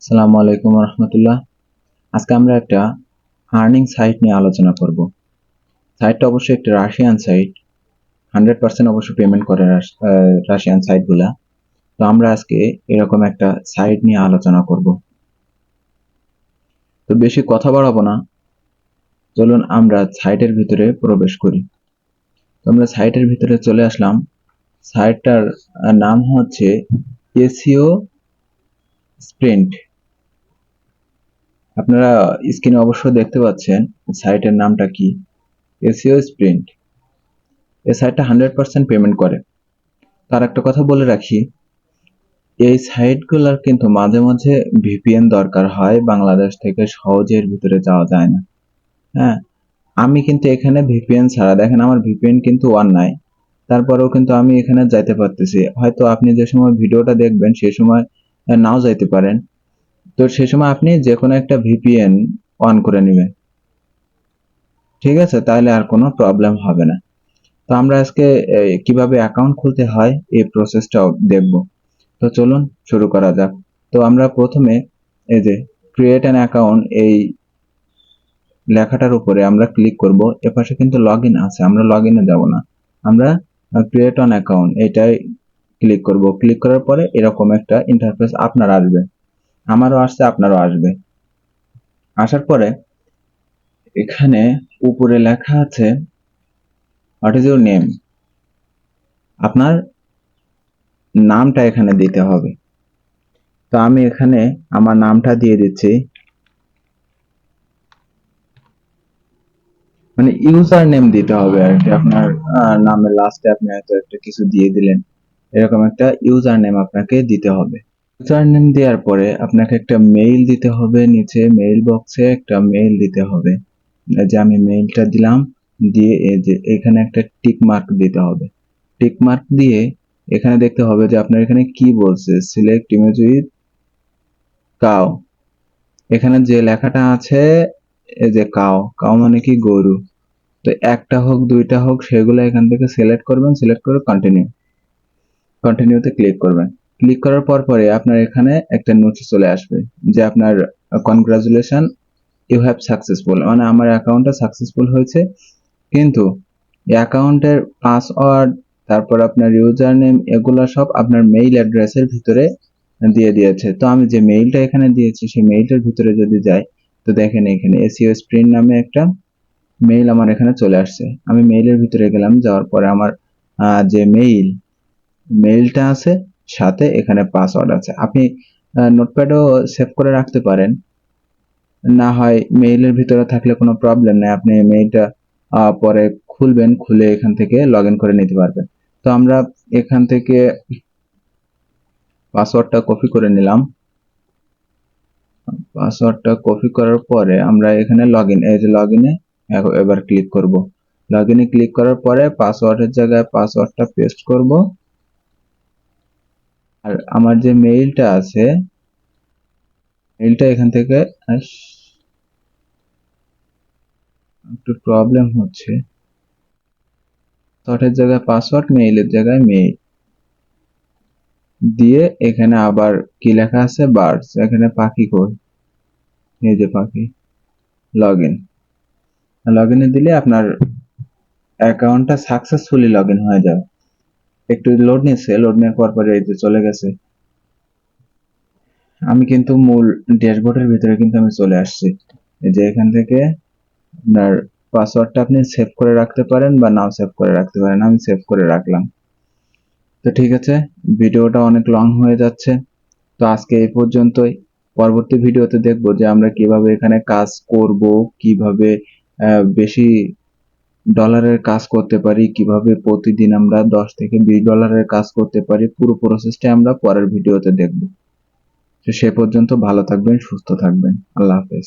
আসসালামু আলাইকুম রহমতুল্লাহ। আজকে আমরা একটা আর্নিং সাইট নিয়ে আলোচনা করব। সাইটটা অবশ্যই একটা রাশিয়ান সাইট, 100% অবশ্য পেমেন্ট করে রাশিয়ান সাইটগুলা। তো আমরা আজকে এরকম একটা সাইট নিয়ে আলোচনা করব। তো বেশি কথা বাড়াবো না, চলুন আমরা সাইটের ভিতরে প্রবেশ করি। তো আমরা সাইটের ভিতরে চলে আসলাম। সাইটটার নাম হচ্ছে এসইও স্প্রিন্ট। আপনারা স্ক্রিনে অবশ্য দেখতে পাচ্ছেন সাইটের নামটা কি, এসইও স্প্রিন্ট। এই সাইটটা 100% পেমেন্ট করে। তার একটা কথা বলে রাখি, এই সাইটগুলোর কিন্তু মাঝে মাঝে ভিপিএন দরকার হয়, বাংলাদেশ থেকে সহজে এর ভিতরে যাওয়া যায় না। হ্যাঁ, আমি কিন্তু এখানে ভিপিএন ছাড়া, দেখেন আমার ভিপিএন কিন্তু অন নাই, তারপরেও কিন্তু আমি এখানে যাইতে পারতেছি। হয়তো আপনি যে সময় ভিডিওটা দেখবেন সে সময় নাও যাইতে পারেন। তো সে সময় আপনি যে কোনো একটা ভিপিএন অন করে নেবেন, ঠিক আছে? তাহলে আর কোনো প্রবলেম হবে না। তো আমরা আজকে কিভাবে অ্যাকাউন্ট খুলতে হয় এই প্রসেসটাও দেখব। তো চলুন শুরু করা যাক। তো আমরা প্রথমে এই যে ক্রিয়েট অ্যান অ্যাকাউন্ট, এই লেখাটার উপরে আমরা ক্লিক করব। এপাশে কিন্তু লগইন আছে, আমরা লগইনে যাব না, আমরা ক্রিয়েট অ্যান অ্যাকাউন্ট এটাই ক্লিক করব। ক্লিক করার পরে এরকম একটা ইন্টারফেস আপনার আসবে, আমারও আসছে, আপনারও আসবে। আসার পরে এখানে উপরে লেখা আছে হোয়াট ইজ ইউর নেম। আপনার নামটা এখানে দিতে হবে। তো আমি এখানে আমার নামটা দিয়ে দিচ্ছি, মানে ইউজার নেম দিতে হবে আর কি। আপনার নামের লাস্টে আপনি হয়তো একটা কিছু দিয়ে দিলেন, এরকম একটা ইউজার নেম আপনাকে দিতে হবে। ইউজার নেম দেওয়ার পরে আপনাকে একটা মেইল দিতে হবে, নিচে মেইল বক্সে একটা মেইল দিতে হবে। এই যে আমি মেইলটা দিলাম, দিয়ে এই যে এখানে একটা টিক মার্ক দিতে হবে। টিক মার্ক দিয়ে এখানে দেখতে হবে যে আপনার এখানে কি বলছে, সিলেক্ট ইমেজ উইথ কাও। এখানে যে লেখাটা আছে, এই যে কাও, কাও মানে কি গরু। তো একটা হোক দুইটা হোক সেগুলো এখান থেকে সিলেক্ট করবেন, সিলেক্ট করে কন্টিনিউতে ক্লিক করবেন। ক্লিক করার পরে আপনার এখানে একটা নোটিশ চলে আসবে যে আপনার কনগ্রাচুলেশন, ইউ হ্যাভ সাকসেসফুল, মানে আমার অ্যাকাউন্টটা সাকসেসফুল হয়েছে। কিন্তু অ্যাকাউন্টের পাসওয়ার্ড, তারপর আপনার ইউজার নেম, এগুলো সব আপনার মেইল অ্যাড্রেসের ভিতরে দিয়ে দিয়েছে। তো আমি যে মেইলটা এখানে দিয়েছি সেই মেইলটার ভিতরে যদি যাই, তো দেখেন এখানে এসইও স্প্রিন্ট নামে একটা মেইল আমার এখানে চলে আসছে। আমি মেইলের ভিতরে গেলাম, যাওয়ার পরে আমার যে মেইলটা আছে সাথে এখানে পাসওয়ার্ড আছে। আপনি নোটপ্যাডও সেভ করে রাখতে পারেন, না হয় মেইলের ভিতরে থাকলে কোনো প্রবলেম নেই, আপনি মেইলটা পরে খুলবেন, খুলে এখান থেকে লগ ইন করে নিতে পারবেন। তো আমরা এখান থেকে পাসওয়ার্ডটা কপি করে নিলাম। পাসওয়ার্ডটা কপি করার পরে আমরা এখানে লগ ইন, এই যে লগ ইনে এবার ক্লিক করব। লগ ইনে ক্লিক করার পরে পাসওয়ার্ডের জায়গায় পাসওয়ার্ডটা পেস্ট করব। আর আমার যে মেইলটা আছে, মেইলটা এখান থেকে একটু প্রবলেম হচ্ছে, পাসওয়ার্ডের জায়গায় পাসওয়ার্ড, মেইলের জায়গায় মেইল দিয়ে এখানে আবার কি লেখা আছে, বার্ডস, এখানে পাখি কই, এই যে পাখি, লগ ইনে দিলে আপনার অ্যাকাউন্টটা সাকসেসফুলি লগ ইন হয়ে যাবে। একটু লোড নিচ্ছে, লোড নেওয়ার পরে এই যে চলে গেছে। আমি কিন্তু মূল ড্যাশবোর্ডের ভিতরে কিন্তু আমি চলে আসছি। এই যে এখান থেকে আপনার পাসওয়ার্ডটা আপনি সেভ করে রাখতে পারেন বা নাও সেভ করে রাখতে পারেন, আমি সেভ করে রাখলাম। তো ঠিক আছে, ভিডিওটা অনেক লং হয়ে যাচ্ছে, তো আজকে এই পর্যন্তই। পরবর্তী ভিডিওতে দেখবো যে আমরা কিভাবে এখানে কাজ করব, কিভাবে বেশি ডলারের কাজ করতে পারি, কিভাবে প্রতিদিন আমরা 10 থেকে 20 ডলারের কাজ করতে পারি। পুরো প্রসেসটা আমরা পরের ভিডিওতে দেখব। তো সে পর্যন্ত ভালো থাকবেন, সুস্থ থাকবেন। আল্লাহ হাফেজ।